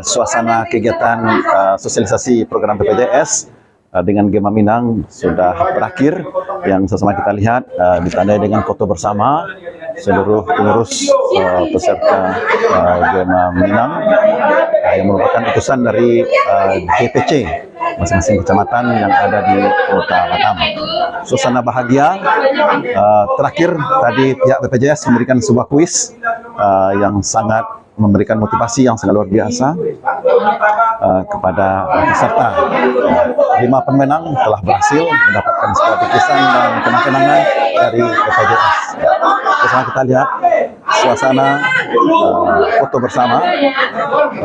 suasana kegiatan sosialisasi program BPJS dengan Gema Minang sudah berakhir. Yang sama kita lihat ditandai dengan foto bersama seluruh pengurus peserta Gema Minang yang merupakan utusan dari DPC masing-masing kecamatan yang ada di Kota Batam. Suasana bahagia. Terakhir tadi pihak BPJS memberikan sebuah kuis yang sangat memberikan motivasi yang sangat luar biasa kepada peserta. 5 pemenang telah berhasil mendapatkan sebuah bingkisan dan kenang-kenangan dari BPJS. Bersama kita lihat suasana foto bersama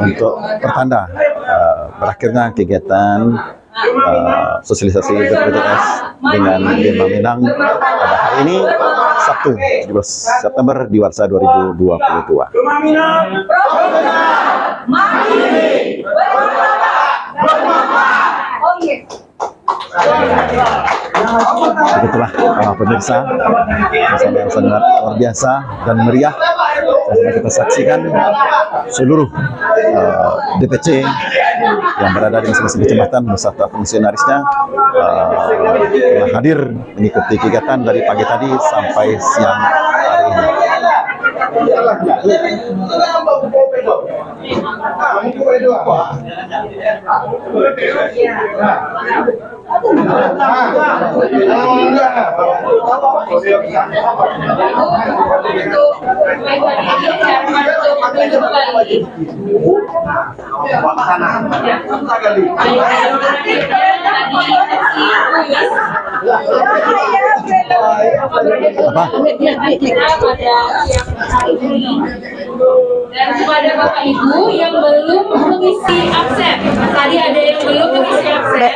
untuk pertanda berakhirnya kegiatan sosialisasi BPJS dengan Gema Minang pada hari ini Sabtu 17 September di Warsa 2022. Begitulah pemirsa, suasana yang sangat luar biasa dan meriah. Kita saksikan seluruh DPC yang berada di masing-masing kecamatan beserta fungsionarisnya telah hadir mengikuti kegiatan dari pagi tadi sampai siang hari ini. Dan kepada Bapak Ibu yang belum mengisi absen, tadi ada yang belum mengisi absen.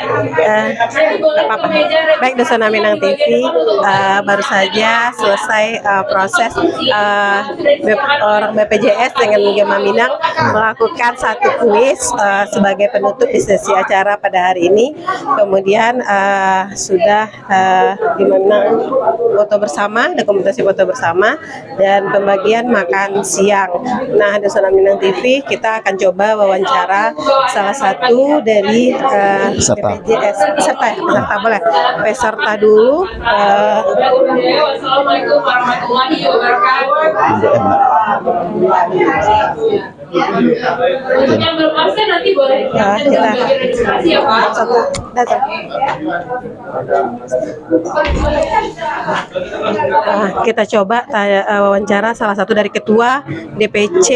Baik, Dusana Minang TV, baru saja selesai proses orang BPJS dengan Gema Minang melakukan satu kuis sebagai penutup di sesi acara pada hari ini. Kemudian sudah Gema Minang foto bersama, dokumentasi foto bersama, dan pembagian makan siang. Nah, Dusana Minang TV, kita akan coba wawancara salah satu dari BPJS peserta boleh peserta dulu. Assalamualaikum warahmatullahi wabarakatuh. Untuk yang belum absen nanti boleh kita registrasi ya Pak. Kita coba wawancara salah satu dari ketua DPC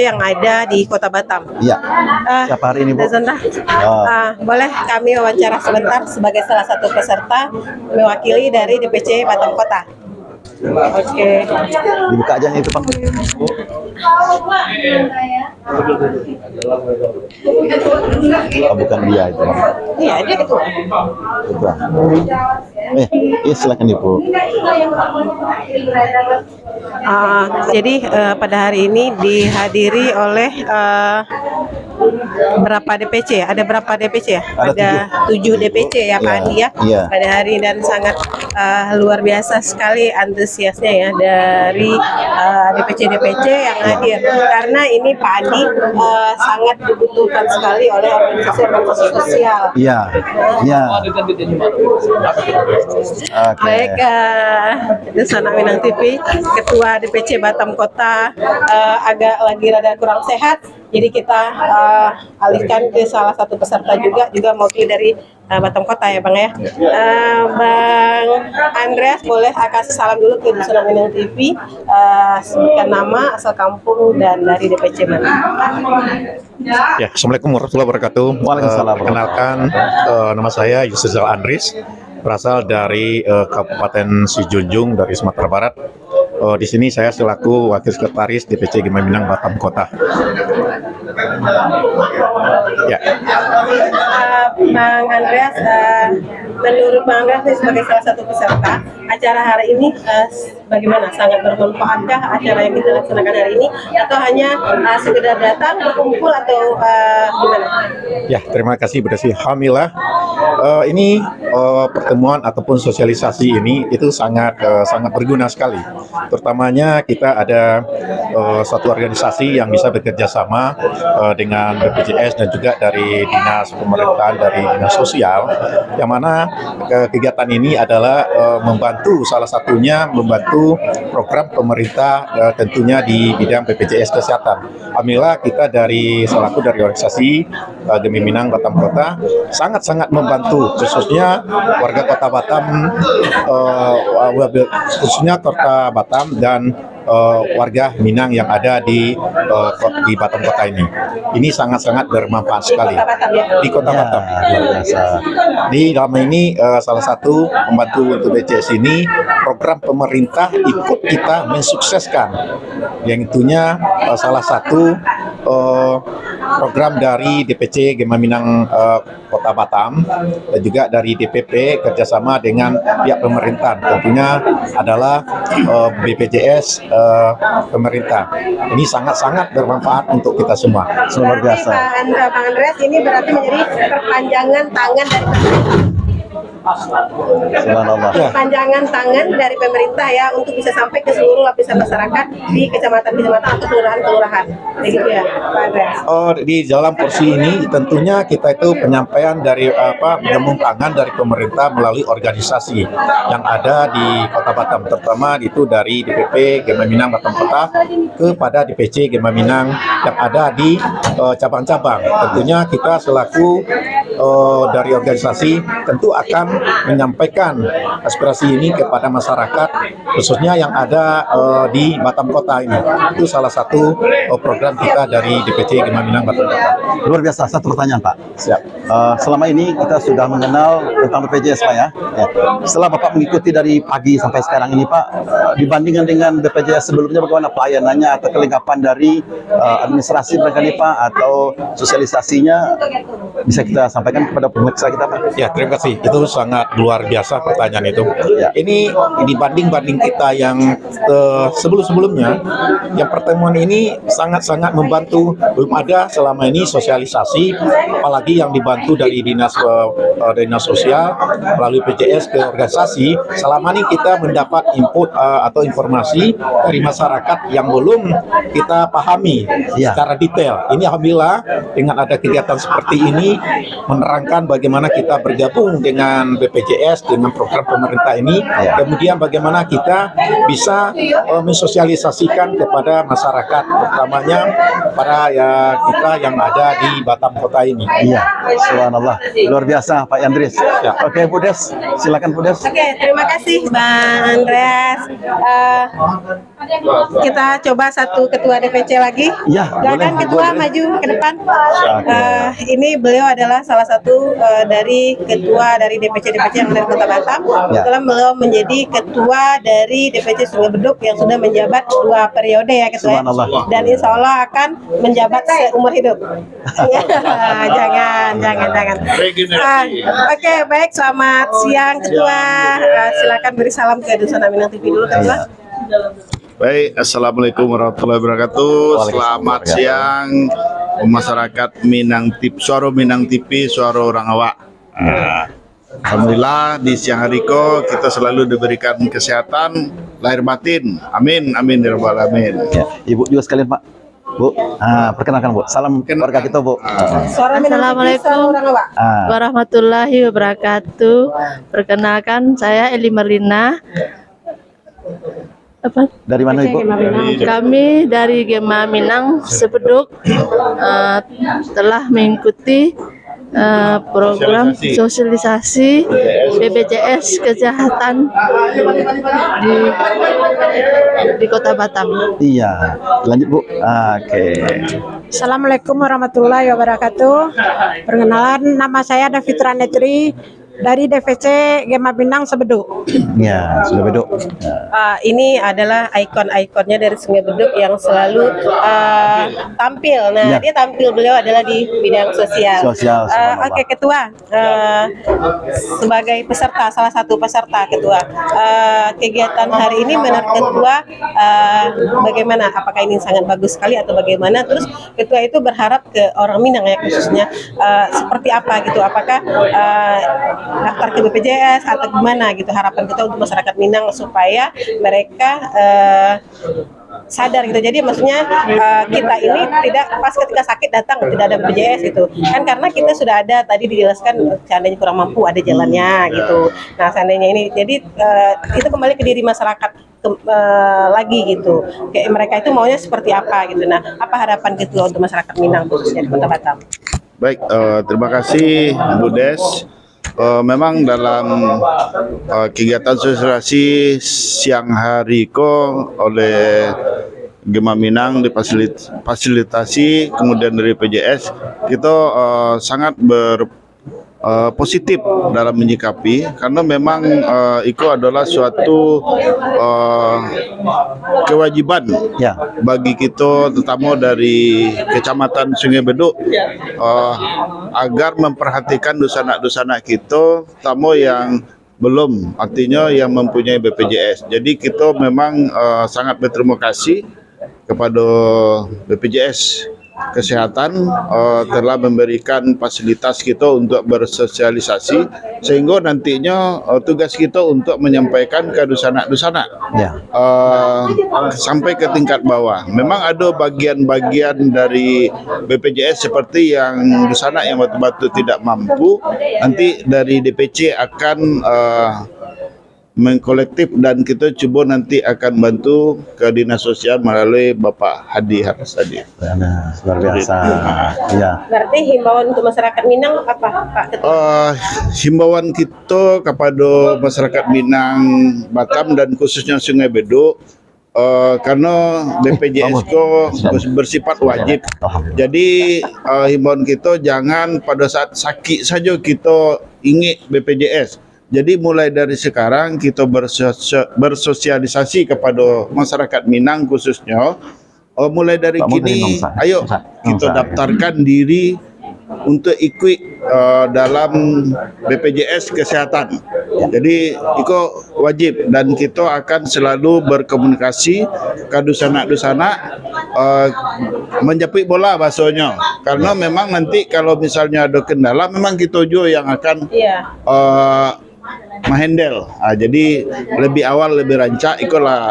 yang ada di Kota Batam. Iya. Siapa hari ini, Bu? Boleh kami wawancara sebentar sebagai salah satu peserta mewakili dari DPC Batam Kota. Oke. Dibuka aja itu, Pak. Oh, bukan dia itu. Iya, dia ketua. Bukan. Silakan Ibu. Jadi pada hari ini dihadiri oleh berapa DPC? Ada berapa DPC ya? Ada 7 DPC ya, Pak Andi ya. Iya. Pada hari ini, dan sangat luar biasa sekali antusiasnya ya dari DPC yang hadir. Karena ini Pak Andi sangat dibutuhkan sekali oleh organisasi sosial. Iya. Iya. Baik, Dusana Minang TV, Ketua DPC Batam Kota agak lagi rada kurang sehat, jadi kita alihkan ke salah satu peserta juga mewakili dari Batam Kota ya Bang ya. Bang Andreas, boleh kasih salam dulu ke Dusana Minang TV, sebutkan nama, asal kampung, dan dari DPC mana. Ya, Assalamualaikum warahmatullahi wabarakatuh. Waalaikumsalam. Perkenalkan, nama saya Yusrizal Andris, berasal dari Kabupaten Sijunjung dari Sumatera Barat. Di sini saya selaku Wakil Sekretaris DPC Gema Minang Batam Kota. Ya. Bang Andreas, menurut Bang Andreas sebagai salah satu peserta acara hari ini, bagaimana? Sangat bermanfaatkah acara yang kita laksanakan hari ini, atau hanya sekedar datang berkumpul, atau gimana? Ya, terima kasih Bu Desi. Alhamdulillah ini pertemuan ataupun sosialisasi ini itu sangat berguna sekali. Terutamanya kita ada satu organisasi yang bisa bekerja sama dengan BPJS dan juga dari dinas pemerintahan, dari dinas sosial, yang mana kegiatan ini adalah membantu, salah satunya membantu program pemerintah tentunya di bidang BPJS Kesehatan. Alhamdulillah kita selaku dari organisasi Gemi Minang Batam Kota sangat membantu, khususnya warga Kota Batam, khususnya Kota Batam dan warga Minang yang ada di Batam Kota ini. Ini sangat bermanfaat sekali di Kota Batam. Luar biasa. Di dalam ini salah satu membantu untuk BPJS ini program pemerintah ikut kita mensukseskan, yang itunya salah satu program dari DPC Gema Minang Kota Batam dan juga dari DPP kerjasama dengan pihak pemerintah, tentunya adalah BPJS pemerintah. Ini sangat bermanfaat untuk kita semua. Luar biasa. Bang Andreas, ini berarti menjadi perpanjangan tangan dari Subhanallah. perpanjangan tangan dari pemerintah ya, untuk bisa sampai ke seluruh lapisan masyarakat di kecamatan-kecamatan atau kelurahan-kelurahan. Begitu ya, Pak Andreas. Di dalam porsi ini tentunya kita itu penyampaian dari menggabung tangan dari pemerintah melalui organisasi yang ada di Kota Batam, terutama itu dari DPP Gema Minang Batam Kota kepada DPC Gema Minang yang ada di cabang-cabang. Tentunya kita selaku dari organisasi tentu akan menyampaikan aspirasi ini kepada masyarakat, khususnya yang ada di Batam Kota ini. Itu salah satu program kita dari DPC Gema Minang Batam Kota. Luar biasa. Satu pertanyaan, Pak. Siap. Selama ini kita sudah mengenal tentang BPJS, Pak ya. Setelah Bapak mengikuti dari pagi sampai sekarang ini, Pak, dibandingkan dengan BPJS sebelumnya, bagaimana pelayanannya atau kelengkapan dari administrasi barangkali, Pak, atau sosialisasinya bisa kita sampaikan kepada pemirsa kita, Pak? Ya, terima kasih. Itu sangat luar biasa pertanyaan itu. Ya. Ini dibanding kita yang sebelum-sebelumnya, yang pertemuan ini sangat membantu. Belum ada selama ini sosialisasi, apalagi yang dibantu dari dinas sosial melalui BPJS ke organisasi. Selama ini kita mendapat input atau informasi dari masyarakat yang belum kita pahami secara detail. Ini alhamdulillah dengan ada kegiatan seperti ini menerangkan bagaimana kita bergabung dengan BPJS dengan program pemerintah ini, kemudian bagaimana kita bisa mensosialisasikan kepada masyarakat, utamanya para kita yang ada di Batam Kota ini. Iya, subhanallah. Luar biasa, Pak Andreas. Oke, Bu Des, silakan Bu Des. Oke, terima kasih Bang Andreas. Kita coba satu ketua DPC lagi. Iya, Silakan boleh, ketua boleh. maju ke depan. Oke. Ini beliau adalah salah satu dari ketua dari DPC yang ada di Kota Batam. Kebetulan beliau menjadi ketua dari DPC Sungai Beduk yang sudah menjabat 2 periode ya ketua. Subhanallah. Dan insya Allah akan menjabat seumur hidup. jangan. Oke, baik. Selamat siang ketua. Silakan beri salam ke Dusana Minang TV dulu ketua. Baik, assalamualaikum warahmatullahi wabarakatuh. Selamat siang masyarakat Minang TV, Suara Minang TV, Suara Orang Awak. Alhamdulillah di siang hari kita selalu diberikan kesehatan lahir batin. Amin, amin ya rabbal alamin. Ya, Ibu juga sekalian, Pak. Bu, perkenalkan Bu. Salam keluarga kita, Bu. Suara Minang TV, Suara Orang Awak. Warahmatullahi wabarakatuh. Perkenalkan saya Eli Marlina. Dari mana Ibu? Kami dari Gema Minang Sepeduk telah mengikuti program sosialisasi BPJS Kesehatan di Kota Batam. Iya, lanjut Bu. Oke. Assalamualaikum warahmatullahi wabarakatuh. Perkenalan, nama saya Davitra Netri, dari DVC Gema Minang Sebeduk. Ya, sudah beduk. Ya. Ini adalah ikon-ikonnya dari Sungai Beduk yang selalu tampil. Ya. Nah, dia tampil, beliau adalah di bidang sosial. Sosial, subhanallah. Oke, Ketua, sebagai peserta, salah satu peserta Ketua, kegiatan hari ini menurut Ketua bagaimana? Apakah ini sangat bagus sekali atau bagaimana? Terus Ketua itu berharap ke orang Minang ya khususnya seperti apa gitu? Apakah daftar ke BPJS atau gimana gitu? Harapan kita untuk masyarakat Minang supaya mereka sadar gitu. Jadi maksudnya kita ini tidak pas ketika sakit datang tidak ada BPJS gitu kan, karena kita sudah ada tadi dijelaskan seandainya kurang mampu ada jalannya gitu. Nah seandainya ini jadi itu kembali ke diri masyarakat lagi gitu. Kayak mereka itu maunya seperti apa gitu. Nah apa harapan Ketua untuk masyarakat Minang khususnya di Kota Batam? Baik, terima kasih Bu Des. Memang dalam kegiatan sosialisasi siang hari oleh Gema Minang difasilitasi kemudian dari PJS, kita sangat positif dalam menyikapi, karena memang itu adalah suatu kewajiban Ya. bagi kita, terutama dari Kecamatan Sungai Beduk, agar memperhatikan dusana-dusana kita, terutama yang belum, artinya yang mempunyai BPJS. Jadi kita memang sangat berterima kasih kepada BPJS Kesehatan telah memberikan fasilitas kita untuk bersosialisasi, sehingga nantinya tugas kita untuk menyampaikan ke dusana-dusana Ya. sampai ke tingkat bawah. Memang ada bagian-bagian dari BPJS seperti yang dusana yang betul-betul tidak mampu, nanti dari DPC akan mengkolektif dan kita coba nanti akan bantu ke Dinas Sosial melalui Bapak Hadi Harasadi. Nah, luar biasa. Ya. Berarti himbauan untuk masyarakat Minang apa Pak Ketua? Himbauan kita kepada masyarakat Minang, Batam dan khususnya Sungai Beduk, karena BPJS ko bersifat wajib. Jadi himbauan kita jangan pada saat sakit saja kita ingat BPJS. Jadi mulai dari sekarang kita bersosialisasi kepada masyarakat Minang khususnya, mulai dari kini ayo kita daftarkan diri untuk ikut dalam BPJS Kesehatan. Jadi itu wajib dan kita akan selalu berkomunikasi ke dusana-dusana, menjepit bola bahasanya. Karena memang nanti kalau misalnya ada kendala, memang kita juga yang akan menghandle. Jadi lebih awal lebih rancak, itulah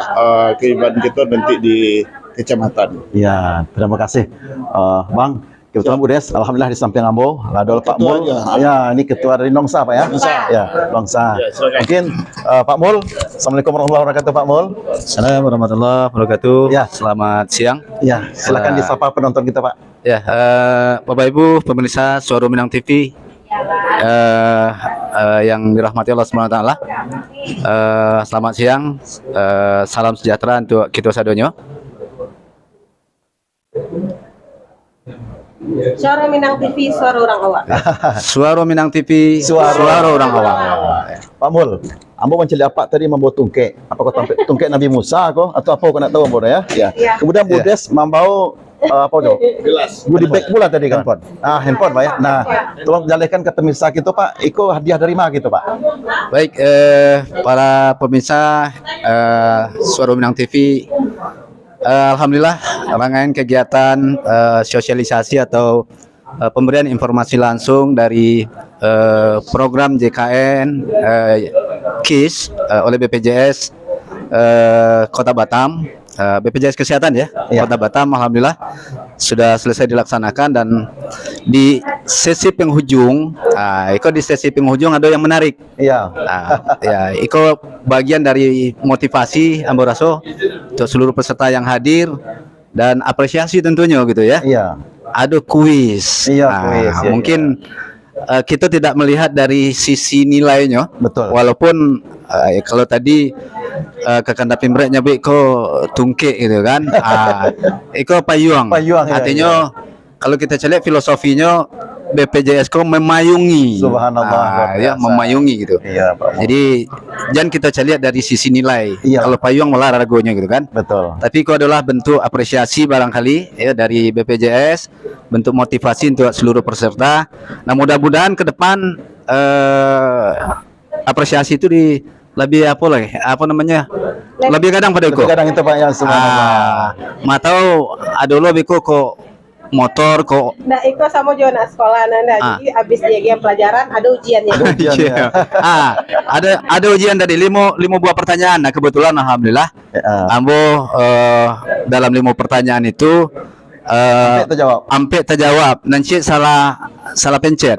kehidupan kita nanti di kecamatan. Ya, terima kasih Bang. Kebetulan Bu Des, alhamdulillah di samping Ambo, ada Pak Mul. Ya, ini ketua dari Nongsa Pak ya. Ya, Nongsa. Mungkin Pak Mul. Assalamualaikum warahmatullahi wabarakatuh Pak Mul. Assalamualaikum warahmatullahi wabarakatuh. Ya. Selamat siang. Ya, silakan disapa penonton kita Pak. Ya, Bapak Ibu pemirsa Suara Minang TV yang dirahmati Allah SWT. Selamat siang. Salam sejahtera untuk kita sadonyo. Suara Minang TV, suara orang awak. Suara Minang TV, suara orang awak. Pak Mul, Ambo mencari apa tadi membawa tungkek? Apa kau tampil tungkek Nabi Musa kau atau apa kau nak tahu Ambo ya? Ya. Kemudian Bu Des membawa apa tu? Goodie bag pula tadi kan Pak. Handphone Pak ya. Nah, tolong jalihkan ke pemirsa kita Pak. Iko hadiah dari mana gitu Pak? Baik, para pemirsa Suara Minang TV, alhamdulillah rangkaian kegiatan sosialisasi atau pemberian informasi langsung dari program JKN KIS oleh BPJS Kota Batam, BPJS Kesehatan ya, Kota Batam, alhamdulillah sudah selesai dilaksanakan. Dan di sesi penghujung, di sesi penghujung ada yang menarik. Iya. Ya, itu bagian dari motivasi Amboraso untuk seluruh peserta yang hadir dan apresiasi tentunya gitu ya. Iya. Ada kuis. Iya, kuis. Ya, mungkin kita tidak melihat dari sisi nilainya. Betul. Walaupun kalau tadi Kakanda Pimrek nyebut ko tungke gitu kan. Itu payung. Payung. Artinya kalau kita cek filosofinya BPJS kok memayungi. Subhanallah, luar Ya, biasa. memayungi gitu. Iya, Pak. Jadi jangan kita lihat dari sisi nilai. Iya. Kalau payung malah ragonya gitu kan. Betul. Tapi itu adalah bentuk apresiasi barangkali ya dari BPJS, bentuk motivasi untuk seluruh peserta. Nah, mudah-mudahan ke depan apresiasi itu lebih apa namanya? Lebih kadang pada Iko. Kadang itu Pak yang subhanallah. Matau ada lo biko kok motor kok. Nah, Iko sama Jona sekolah nanda. Jadi abis dia pelajaran ada ujiannya. Iya. Ada ujian tadi lima buah pertanyaan. Nah, kebetulan alhamdulillah Ambo dalam 5 pertanyaan itu ampe terjawab. Nanti salah pencet.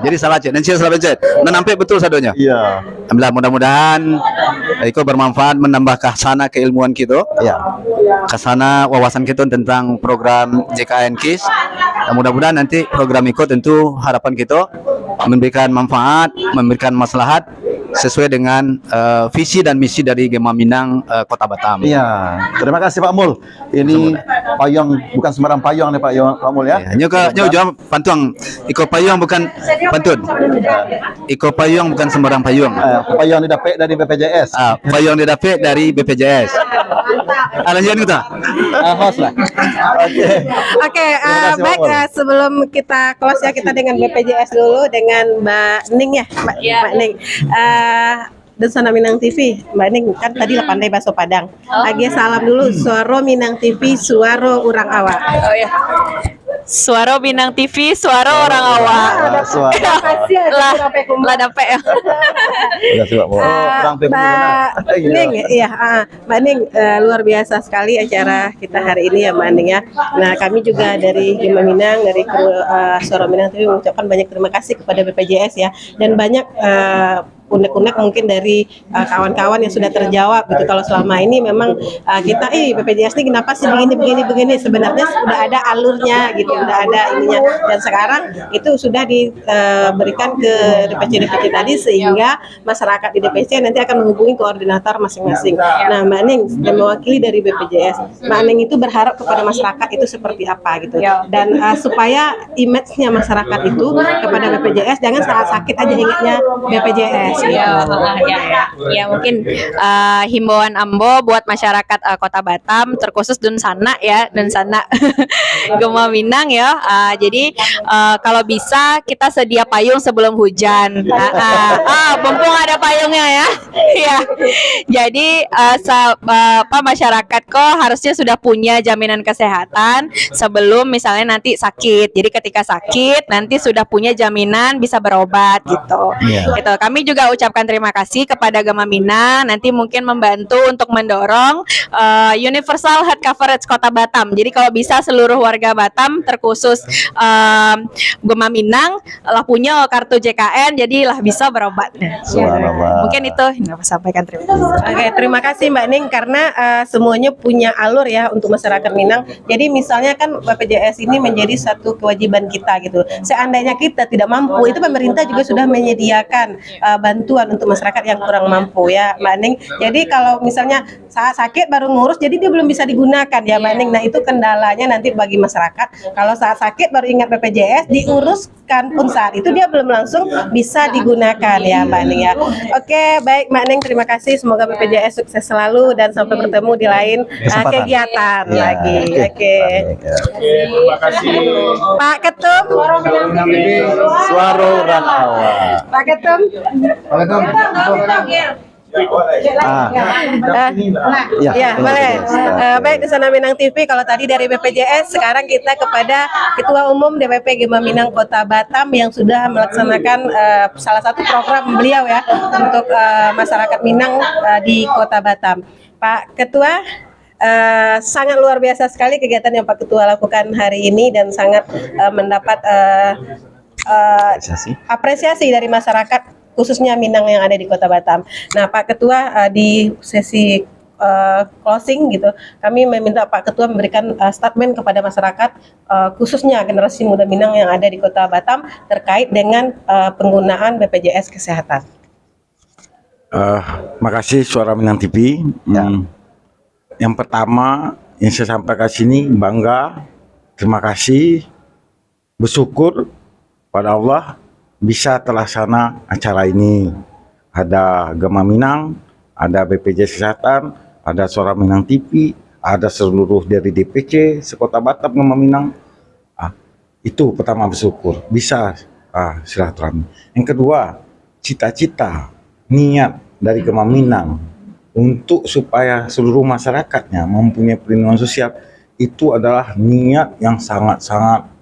Jadi salah cek. Nanti salah pencet. Dan ampe betul sadonya. Iya. Alhamdulillah, mudah-mudahan Iko bermanfaat, menambah khasana keilmuan kita. Iya. Khasana wawasan kita tentang program JKN KIS. Dan mudah-mudahan nanti program Iko tentu harapan kita memberikan manfaat, memberikan maslahat sesuai dengan visi dan misi dari Gema Minang Kota Batam. Iya. Terima kasih Pak Mul. Ini payung bukan sembarang payung nih Pak Mul ya. Nyoka jawab pantuang. Iko payung bukan pantun. Iko payung bukan sembarang payung. Payung didapat dari BPJS. Payung didapat dari BPJS. Lanjut kita. Host lah. Oke, kasih, baik, Pak sebelum kita close ya, kita dengan BPJS dulu dengan Mbak Ning ya, Mbak Ning. Dan Sana Minang TV, Mbak Ning kan tadi lah pandai bahasa Padang. Lagi salam dulu, Suara Minang TV, suara orang awak. Oh ya. Suara Minang TV, suara orang awak. Lah dapat ya. Mbak Ning, iya, Mbak Ning, luar biasa sekali acara kita hari ini ya Mbak Ning ya. Nah, kami juga dari Gema Minang, dari kru Suara Minang TV mengucapkan banyak terima kasih kepada BPJS ya, dan banyak unek-unek mungkin dari kawan-kawan yang sudah terjawab gitu. Kalau selama ini memang kita BPJS ini kenapa sih begini sebenarnya sudah ada alurnya gitu, sudah ada ininya, dan sekarang itu sudah diberikan ke DPC tadi sehingga masyarakat di DPC nanti akan menghubungi koordinator masing-masing. Nah, Mbak Ning yang mewakili dari BPJS, Mbak Ning itu berharap kepada masyarakat itu seperti apa gitu, dan supaya image-nya masyarakat itu kepada BPJS jangan saat sakit aja ingatnya BPJS. Ya mungkin himbauan Ambo buat masyarakat Kota Batam, terkhusus Dunsana ya, Dunsana Gema Minang ya. Jadi kalau bisa kita sedia payung sebelum hujan. Mumpung ada payungnya ya. Ya. Jadi masyarakat kok harusnya sudah punya jaminan kesehatan sebelum misalnya nanti sakit. Jadi ketika sakit nanti sudah punya jaminan bisa berobat gitu. Gitu. Kami juga ucapkan terima kasih kepada Gema Minang, nanti mungkin membantu untuk mendorong universal health coverage Kota Batam. Jadi kalau bisa seluruh warga Batam, terkhusus Gema Minang lah punya kartu JKN, jadilah bisa berobat. Mungkin itu yang saya sampaikan. Terima kasih. Oke, terima kasih Mbak Ning, karena semuanya punya alur ya untuk masyarakat Minang. Jadi misalnya kan BPJS ini menjadi satu kewajiban kita gitu. Seandainya kita tidak mampu, itu pemerintah juga sudah menyediakan bantuan untuk masyarakat yang kurang mampu ya Mbak Ning. Jadi kalau misalnya saat sakit baru ngurus, jadi dia belum bisa digunakan ya Mbak Ning. Nah, itu kendalanya nanti bagi masyarakat. Kalau saat sakit baru ingat BPJS, diuruskan pun saat itu dia belum langsung bisa digunakan ya Mbak Ning ya. Oke, baik Mbak Ning, terima kasih. Semoga BPJS sukses selalu dan sampai bertemu di lain kegiatan lagi. Oke. Terima kasih. Pak Ketum, Suara orang awak. Pak Ketum. Ya, boleh. Baik, di Sana Minang TV. Kalau tadi dari BPJS, sekarang kita kepada Ketua Umum DPP Gema Minang Kota Batam yang sudah melaksanakan salah satu program beliau ya untuk masyarakat Minang di Kota Batam. Pak Ketua, sangat luar biasa sekali kegiatan yang Pak Ketua lakukan hari ini dan sangat mendapat apresiasi dari masyarakat, khususnya Minang yang ada di Kota Batam. Nah, Pak Ketua, di sesi closing gitu, kami meminta Pak Ketua memberikan statement kepada masyarakat, khususnya generasi muda Minang yang ada di Kota Batam terkait dengan penggunaan BPJS Kesehatan. Makasih Suara Minang TV. Yang pertama yang saya sampaikan sini bangga, terima kasih bersyukur pada Allah bisa terlaksana acara ini. Ada Gema Minang, ada BPJS Kesehatan, ada Suara Minang TV, ada seluruh dari DPC sekota Batam Gema Minang. Itu pertama bersyukur bisa silaturahmi. Yang kedua, cita-cita niat dari Gema Minang untuk supaya seluruh masyarakatnya mempunyai perlindungan sosial itu adalah niat yang sangat-sangat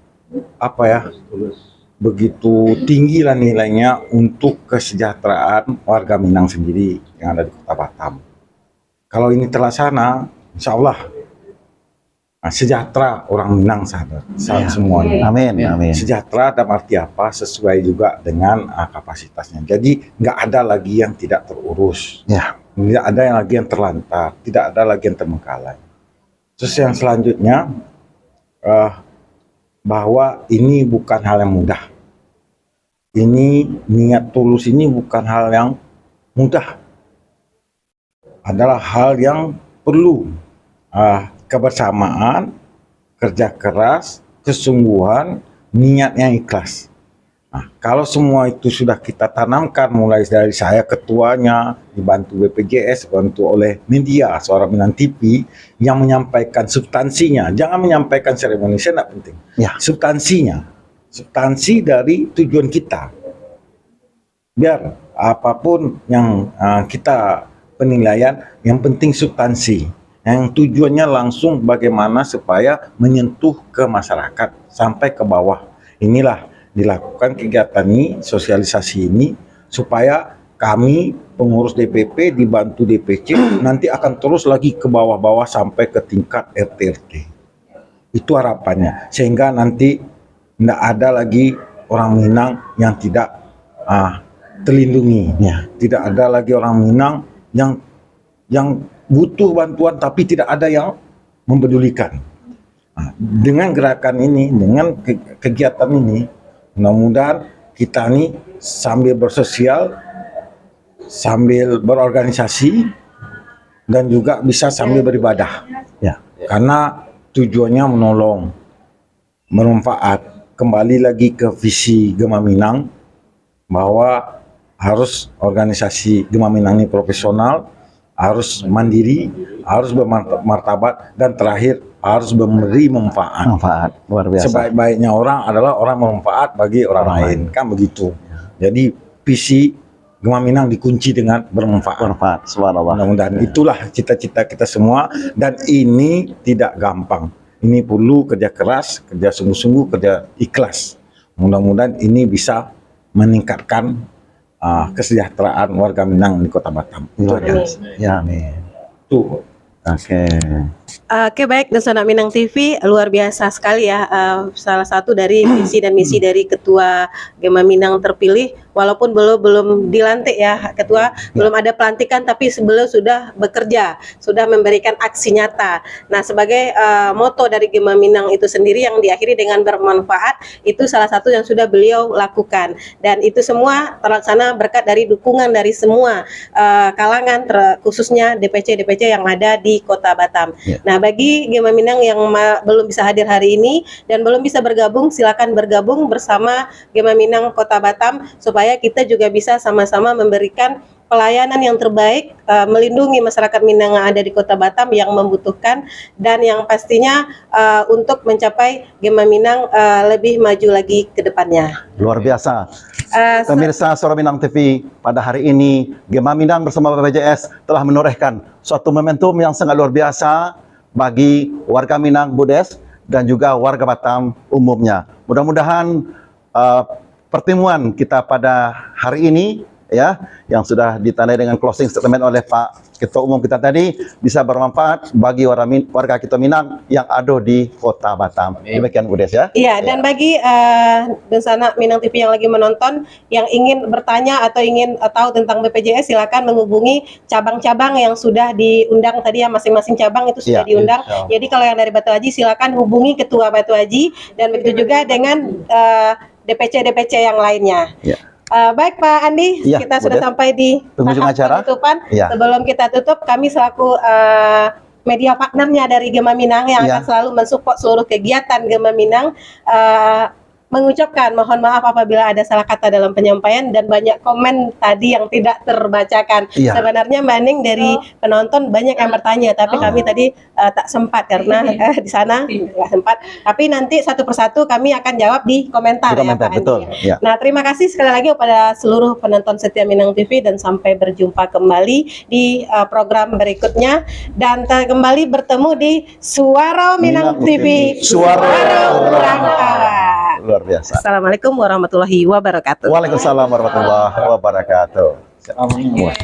begitu tinggi lah nilainya untuk kesejahteraan warga Minang sendiri yang ada di Kota Batam. Kalau ini terlaksana, insya Allah sejahtera orang Minang semuanya. Amin, amin. Sejahtera dalam arti apa? Sesuai juga dengan kapasitasnya. Jadi nggak ada lagi yang tidak terurus. Ya. Tidak ada yang lagi yang terlantar. Tidak ada lagi yang terbengkalai. Terus yang selanjutnya bahwa ini bukan hal yang mudah. Ini niat tulus ini bukan hal yang mudah. Adalah hal yang perlu kebersamaan, kerja keras, kesungguhan, niat yang ikhlas. Nah, kalau semua itu sudah kita tanamkan mulai dari saya ketuanya, dibantu BPJS, dibantu oleh media, Suara Minang TV yang menyampaikan substansinya, jangan menyampaikan seremoni, saya tidak penting. Ya. Substansi dari tujuan kita. Biar apapun yang kita penilaian, yang penting substansi. Yang tujuannya langsung bagaimana supaya menyentuh ke masyarakat sampai ke bawah. Inilah dilakukan kegiatan ini, sosialisasi ini, supaya kami pengurus DPP dibantu DPC nanti akan terus lagi ke bawah-bawah sampai ke tingkat RT. Itu harapannya, sehingga nanti tidak ada lagi orang Minang yang tidak terlindungi. Ya. Tidak ada lagi orang Minang yang butuh bantuan tapi tidak ada yang mempedulikan. Dengan gerakan ini, dengan kegiatan ini, mudah-mudahan kita ini sambil bersosial, sambil berorganisasi, dan juga bisa sambil beribadah. Ya. Karena tujuannya menolong, bermanfaat. Kembali lagi ke visi Gema Minang, bahwa harus organisasi Gema Minang ini profesional, harus mandiri, harus bermartabat, dan terakhir harus memberi manfaat. Luar biasa. Sebaik-baiknya orang adalah orang bermanfaat bagi orang lain, kan begitu. Jadi visi Gema Minang dikunci dengan bermanfaat. Subhanallah. Mudah-mudahan itulah cita-cita kita semua, dan ini tidak gampang. Ini perlu kerja keras, kerja sungguh-sungguh, kerja ikhlas. Mudah-mudahan ini bisa meningkatkan kesejahteraan warga Minang di Kota Batam. Luar biasa. Ya, amin. Tuh. Oke, baik, dan Suara Minang TV luar biasa sekali ya, salah satu dari visi dan misi dari Ketua Gema Minang terpilih, walaupun belum dilantik ya Ketua, belum ada pelantikan, tapi sebelum sudah bekerja, sudah memberikan aksi nyata. Nah, sebagai moto dari Gema Minang itu sendiri yang diakhiri dengan bermanfaat, itu salah satu yang sudah beliau lakukan, dan itu semua terlaksana berkat dari dukungan dari semua kalangan, khususnya DPC yang ada di Kota Batam. Nah, bagi Gema Minang yang belum bisa hadir hari ini dan belum bisa bergabung, silakan bergabung bersama Gema Minang Kota Batam supaya kita juga bisa sama-sama memberikan pelayanan yang terbaik, melindungi masyarakat Minang yang ada di Kota Batam yang membutuhkan, dan yang pastinya untuk mencapai Gema Minang lebih maju lagi ke depannya. Luar biasa. Pemirsa Suara Minang TV, pada hari ini Gema Minang bersama BPJS telah menorehkan suatu momentum yang sangat luar biasa bagi warga Minang Budes dan juga warga Batam umumnya. Mudah-mudahan pertemuan kita pada hari ini ya, yang sudah ditandai dengan closing statement oleh Pak Ketua Umum kita tadi, bisa bermanfaat bagi warga kita Minang yang ada di Kota Batam. Demikian Budes ya. Iya, dan bagi Densana Minang TV yang lagi menonton, yang ingin bertanya atau ingin tahu tentang BPJS, silakan menghubungi cabang-cabang yang sudah diundang tadi ya, masing-masing cabang itu sudah diundang. Jadi kalau yang dari Batu Haji silakan hubungi Ketua Batu Haji, dan begitu juga dengan DPC yang lainnya. Baik Pak Andi, kita sudah sampai di penghujung acara penutupan. Sebelum kita tutup, kami selaku media partnernya dari Gema Minang yang akan selalu mensupport seluruh kegiatan Gema Minang, mengucapkan mohon maaf apabila ada salah kata dalam penyampaian dan banyak komen tadi yang tidak terbacakan. Iya. Sebenarnya Mbak Ning dari penonton banyak yang bertanya, tapi kami tadi tak sempat karena di sana nggak sempat. Tapi nanti satu persatu kami akan jawab di komentar, Di komentar, ya Pak Andi. betul, ya. Nah, terima kasih sekali lagi kepada seluruh penonton setia Minang TV dan sampai berjumpa kembali di program berikutnya dan kembali bertemu di Suara Minang TV. Suara Orang Kawa. Luar biasa. Assalamualaikum warahmatullahi wabarakatuh. Waalaikumsalam warahmatullahi wabarakatuh. Oke.